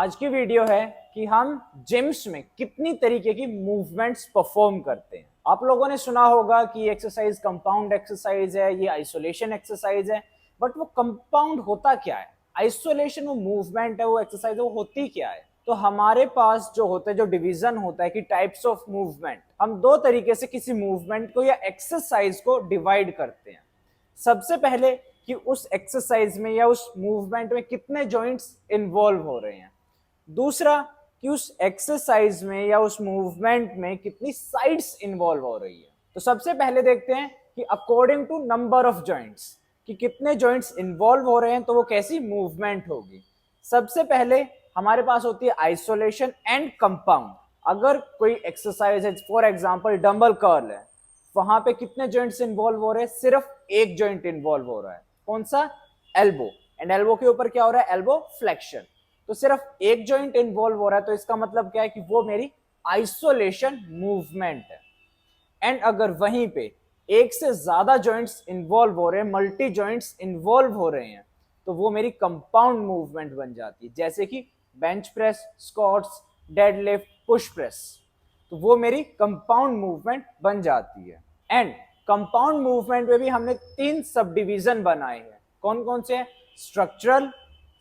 आज की वीडियो है कि हम जिम्स में कितनी तरीके की मूवमेंट्स परफॉर्म करते हैं। आप लोगों ने सुना होगा कि एक्सरसाइज कंपाउंड एक्सरसाइज है, ये आइसोलेशन एक्सरसाइज है। बट वो कंपाउंड होता क्या है, आइसोलेशन वो मूवमेंट है, वो एक्सरसाइज वो होती क्या है। तो हमारे पास जो होता है, जो डिवीजन होता है कि टाइप्स ऑफ मूवमेंट, हम दो तरीके से किसी मूवमेंट को या एक्सरसाइज को डिवाइड करते हैं। सबसे पहले कि उस एक्सरसाइज में या उस मूवमेंट में कितने जॉइंट्स इन्वॉल्व हो रहे हैं। दूसरा कि उस एक्सरसाइज में या उस मूवमेंट में कितनी साइड्स इन्वॉल्व हो रही है। तो सबसे पहले देखते हैं कि according to number of joints कि कितने जॉइंट्स इन्वॉल्व हो रहे हैं तो वो कैसी मूवमेंट होगी। सबसे पहले हमारे पास होती है आइसोलेशन एंड कंपाउंड। अगर कोई एक्सरसाइज है, फॉर एग्जांपल डंबल कर्ल है, वहां पे कितने जॉइंट्स इन्वॉल्व हो रहे हैं, सिर्फ एक जॉइंट इन्वॉल्व हो रहा है, कौन सा, एल्बो। एंड एल्बो के ऊपर क्या हो रहा है, एल्बो फ्लेक्शन। तो सिर्फ एक जॉइंट इन्वॉल्व हो रहा है, तो इसका मतलब क्या है कि वो मेरी आइसोलेशन मूवमेंट है। एंड अगर वहीं पे एक से ज्यादा जॉइंट्स इन्वॉल्व हो रहे हैं, मल्टी जॉइंट्स इन्वॉल्व हो रहे हैं, तो वो मेरी कंपाउंड मूवमेंट बन जाती है। जैसे कि bench press, squats, deadlift, push press, तो वो मेरी कंपाउंड मूवमेंट बन जाती है। एंड कंपाउंड मूवमेंट में भी हमने तीन सब डिवीजन बनाए हैं। कौन कौन से हैं, structural,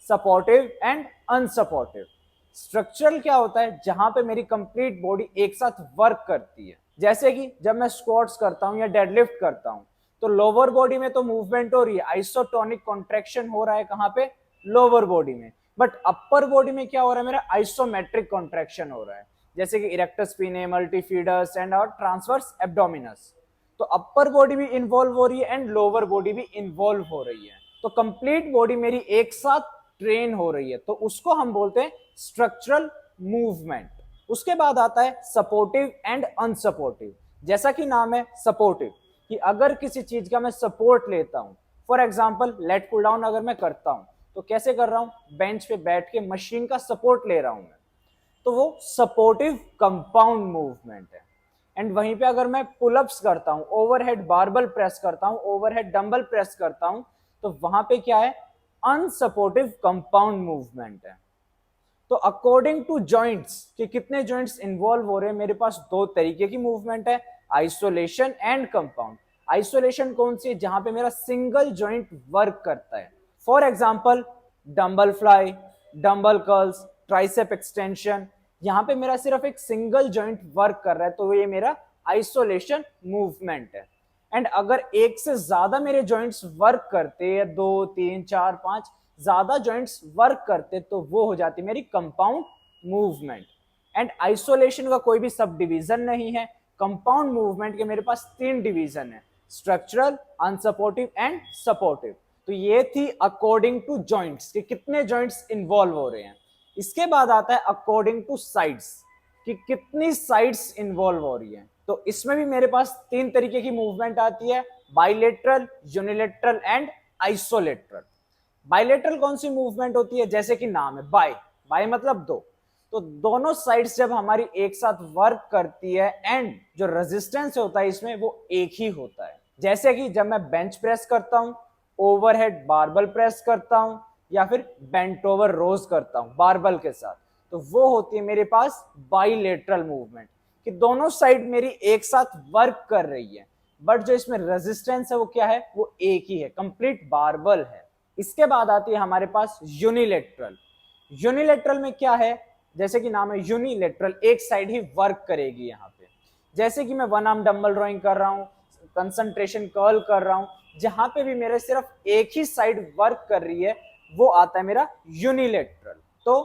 supportive and unsupportive. Structural क्या होता है, जहां पे मेरी कंप्लीट बॉडी एक साथ वर्क करती है। जैसे कि जब मैं स्क्वाट्स करता हूं या डेडलिफ्ट करता हूं, तो लोअर बॉडी में तो मूवमेंट हो रही है, आइसोटोनिक कॉन्ट्रैक्शन हो रहा है, कहां पे, लोअर बॉडी में। बट अपर बॉडी में क्या हो रहा है, मेरा आइसोमेट्रिक कॉन्ट्रैक्शन हो रहा है, जैसे कि इरेक्टस स्पिने, मल्टीफीडर्स एंड और ट्रांसवर्स एब्डोमिनस। तो अपर बॉडी भी इन्वॉल्व हो रही है एंड लोअर बॉडी भी इन्वॉल्व हो रही है। तो कंप्लीट बॉडी मेरी एक साथ ट्रेन हो रही है, तो उसको हम बोलते हैं स्ट्रक्चरल मूवमेंट। उसके बाद आता है सपोर्टिव एंड अनसपोर्टिव। जैसा कि नाम है सपोर्टिव, कि अगर किसी चीज का मैं सपोर्ट लेता हूं, for example let pull down अगर मैं करता हूं, तो कैसे कर रहा हूं, बेंच पे बैठ के मशीन का सपोर्ट ले रहा हूं मैं, तो वो सपोर्टिव कंपाउंड मूवमेंट है। एंड वहीं पे अगर मैं पुलअप्स करता हूं, ओवरहेड बारबल प्रेस करता हूं, ओवरहेड डंबल प्रेस करता हूं, तो वहां पे क्या है, अनसपोर्टिव कंपाउंड मूवमेंट है। तो अकॉर्डिंग टू जॉइंट्स कि कितने जॉइंट्स इन्वॉल्व हो रहे हैं, मेरे पास दो तरीके की मूवमेंट है, आइसोलेशन एंड कंपाउंड। आइसोलेशन कौन सी है, जहां पे मेरा सिंगल जॉइंट वर्क करता है। For example dumbbell fly, dumbbell curls, tricep extension, यहां पे मेरा सिर्फ एक सिंगल जॉइंट वर्क कर रहा है, तो ये मेरा आइसोलेशन मूवमेंट है। एंड अगर एक से ज्यादा मेरे जॉइंट्स वर्क करते हैं, 2 3 4 5 ज्यादा जॉइंट्स वर्क करते, तो वो हो जाती मेरी कंपाउंड मूवमेंट। एंड आइसोलेशन का कोई भी सब डिवीजन नहीं है। कंपाउंड मूवमेंट के मेरे पास तीन डिवीजन है, स्ट्रक्चरल, अनसपोर्टिव एंड सपोर्टिव। तो ये थी अकॉर्डिंग टू जॉइंट्स कि कितने जॉइंट्स इन्वॉल्व हो रहे हैं। इसके बाद आता है अकॉर्डिंग टू साइड्स कि कितनी साइड्स इन्वॉल्व हो रही है। तो इसमें भी मेरे पास तीन तरीके की मूवमेंट आती है, बाइलेटरल, यूनिलेटरल एंड आइसोलेटरल। बाइलेटरल कौन सी मूवमेंट होती है, जैसे कि नाम है बाय, बाय मतलब दो, तो दोनों साइड्स जब हमारी एक साथ वर्क करती है एंड जो रेजिस्टेंस होता है इसमें वो एक ही होता है। जैसे कि जब मैं बेंच प्रेस करता हूं, ओवरहेड बारबल प्रेस करता हूं, या फिर बेंट ओवर रोज करता हूं बारबल के साथ, तो वो होती है मेरे पास बाइलेटरल मूवमेंट कि दोनों साइड मेरी एक साथ वर्क कर रही है, बट जो इसमें रेजिस्टेंस है वो क्या है, वो एक ही है, कंप्लीट बारबल है। इसके बाद आती है हमारे पास यूनिलेटरल। यूनिलेटरल में क्या है, जैसे कि नाम है यूनिलेटरल, एक साइड ही वर्क करेगी यहाँ पे। जैसे कि मैं वन आर्म डंबल रोइंग कर रहा हूँ, कंसंट्रेशन कर्ल कर रहा हूँ, जहां पे भी मेरे सिर्फ एक ही साइड वर्क कर रही है, वो आता है मेरा यूनिलेटरल। तो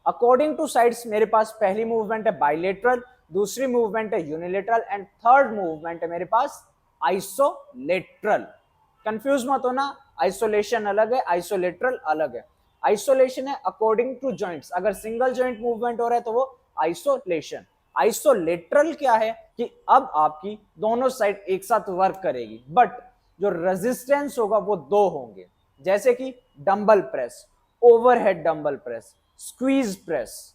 अकॉर्डिंग टू साइड्स मेरे पास पहली मूवमेंट है बाइलेटरल, दूसरी मूवमेंट है यूनिलेटरल एंड थर्ड मूवमेंट है मेरे पास आइसोलेटरल। कंफ्यूज मत होना, आइसोलेशन अलग है, आइसोलेटरल अलग है। आइसोलेशन है अकॉर्डिंग टू जॉइंट्स, अगर सिंगल जॉइंट मूवमेंट हो रहा है तो वो आइसोलेशन। आइसोलेटरल क्या है कि अब आपकी दोनों साइड एक साथ वर्क करेगी, बट जो रेजिस्टेंस होगा वो दो होंगे। जैसे कि dumbbell press, overhead dumbbell press, squeeze press,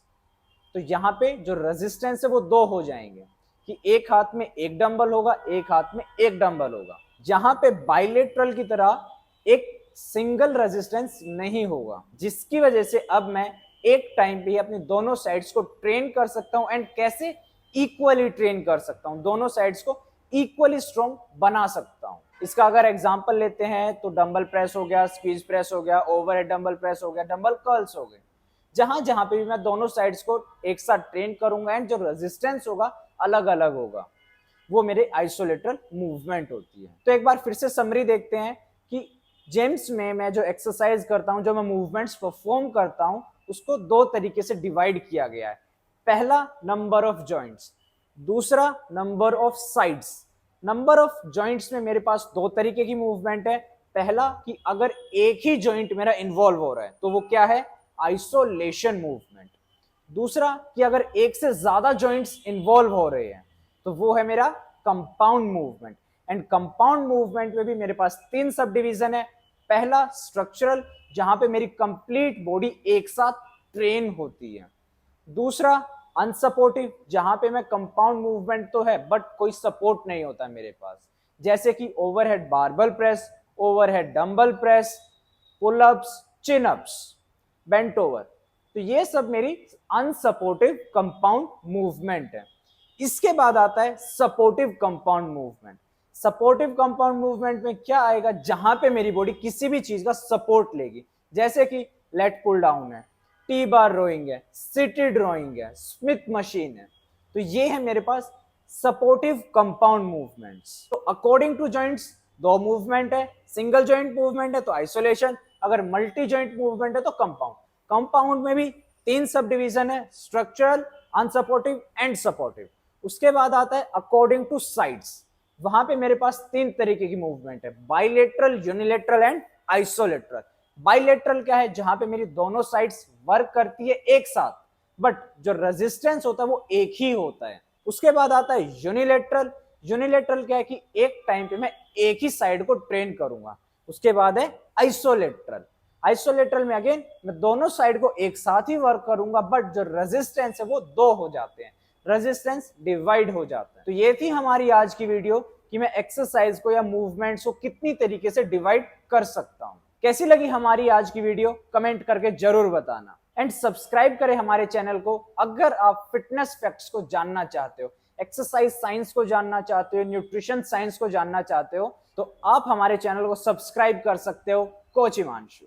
तो यहां पे जो रेजिस्टेंस है वो दो हो जाएंगे कि एक हाथ में एक डंबल होगा, एक हाथ में एक डंबल होगा। जहां पे बाइलेटरल की तरह एक सिंगल रेजिस्टेंस नहीं होगा, जिसकी वजह से अब मैं एक टाइम पे ही अपनी दोनों साइड्स को ट्रेन कर सकता हूं एंड कैसे इक्वली ट्रेन कर सकता हूं, दोनों साइड्स को इक्वली स्ट्रॉन्ग बना सकता हूं। इसका अगर एग्जांपल लेते हैं तो डंबल प्रेस हो गया, स्क्वीज प्रेस हो गया, ओवरहेड डंबल प्रेस हो गया, डंबल कर्ल्स हो गए। जहां जहां पे भी मैं दोनों साइड्स को एक साथ ट्रेन करूंगा एंड जो रेजिस्टेंस होगा अलग अलग होगा, वो मेरे आइसोलेटरल मूवमेंट होती है। तो एक बार फिर से समरी देखते हैं कि जेम्स में मैं जो एक्सरसाइज करता हूं, जो मैं मूवमेंट्स परफॉर्म करता हूं, उसको दो तरीके से डिवाइड किया गया है। पहला नंबर ऑफ जॉइंट्स, दूसरा number of sides. Number of joints में मेरे पास दो तरीके की मूवमेंट है। पहला कि अगर एक ही जॉइंट मेरा इन्वॉल्व हो रहा है तो वो क्या है, आइसोलेशन मूवमेंट। दूसरा कि अगर एक से ज्यादा जॉइंट्स इन्वॉल्व हो रहे हैं तो वो है मेरा compound movement. And compound movement में भी मेरे पास तीन सब डिवीजन है। पहला स्ट्रक्चरल, जहां पे मेरी कंप्लीट बॉडी एक साथ ट्रेन होती है। दूसरा अनसपोर्टिव, जहां पे मैं कंपाउंड मूवमेंट तो है बट कोई सपोर्ट नहीं होता मेरे पास, जैसे कि overhead barbell press, overhead dumbbell press, pullups, chin ups, bent over. तो ये सब मेरी अनसपोर्टिव कंपाउंड मूवमेंट है। इसके बाद आता है supportive compound movement. Supportive compound movement में क्या आएगा, जहां पे मेरी बॉडी किसी भी चीज का सपोर्ट लेगी, जैसे कि लेट पुल डाउन है, टी बार रोइंग है, सिटेड रोइंग है, स्मिथ मशीन है। तो ये है मेरे पास सपोर्टिव कंपाउंड मूवमेंट्स। तो अकॉर्डिंग टू जॉइंट्स दो मूवमेंट है, सिंगल जॉइंट मूवमेंट है तो आइसोलेशन, अगर मल्टी जॉइंट मूवमेंट है तो कंपाउंड। कंपाउंड में भी तीन सब डिवीजन है, स्ट्रक्चरल, अनसपोर्टिव एंड सपोर्टिव। उसके बाद आता है अकॉर्डिंग टू साइड्स, वहां पे मेरे पास तीन तरीके की मूवमेंट है, बाइलेटरल, यूनिलेटरल एंड आइसोलेटरल। बाइलेटरल क्या है, जहां पे मेरी दोनों साइड्स वर्क करती है एक साथ बट जो रेजिस्टेंस होता है वो एक ही होता है। उसके बाद आता है यूनिलेटरल। यूनिलेटरल क्या है कि एक टाइम पे मैं एक ही साइड को ट्रेन करूंगा। उसके बाद है आइसोलेटरल। आइसोलेटरल में अगेन मैं दोनों साइड को एक साथ ही वर्क करूंगा बट जो रेजिस्टेंस है वो दो हो जाते हैं, रेजिस्टेंस डिवाइड हो जाता है। तो ये थी हमारी आज की वीडियो कि मैं एक्सरसाइज को या मूवमेंट्स को कितनी तरीके से डिवाइड कर सकता हूं। कैसी लगी हमारी आज की वीडियो कमेंट करके जरूर बताना एंड सब्सक्राइब करें हमारे चैनल को अगर आप फिटनेस फैक्ट्स को जानना चाहते हो, एक्सरसाइज साइंस को जानना चाहते हो, न्यूट्रिशन साइंस को जानना चाहते हो, तो आप हमारे चैनल को सब्सक्राइब कर सकते हो। कोच हिमांशु।